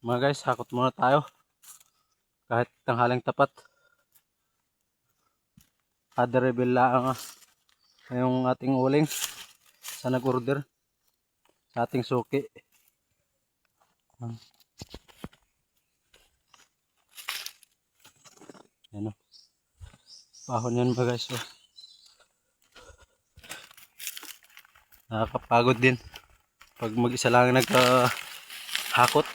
Mga guys, hakot muna tayo. Kahit tanghaling tapat. Kada rebel lang yung ating uling sa nag-order sa ating suki. Yan o. Pahon yan ba guys? Oh. Nakakapagod din pag mag-isa lang nagkahakot.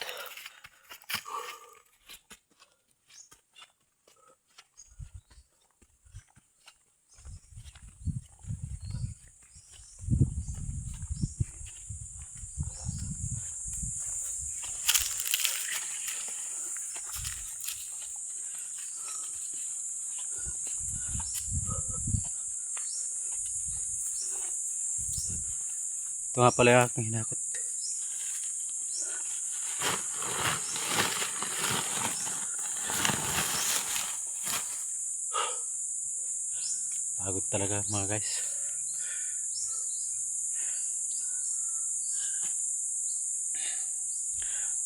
Ito nga pala yung aking hinakot. Pagod talaga mga guys.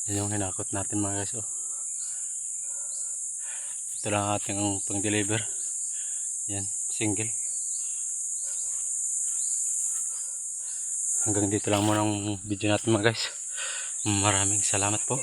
Yan yung hinakot natin mga guys. Oh. Ito lang ating pang-deliver. Yan, single. Hanggang dito lang muna ang video natin mga guys. Maraming salamat po.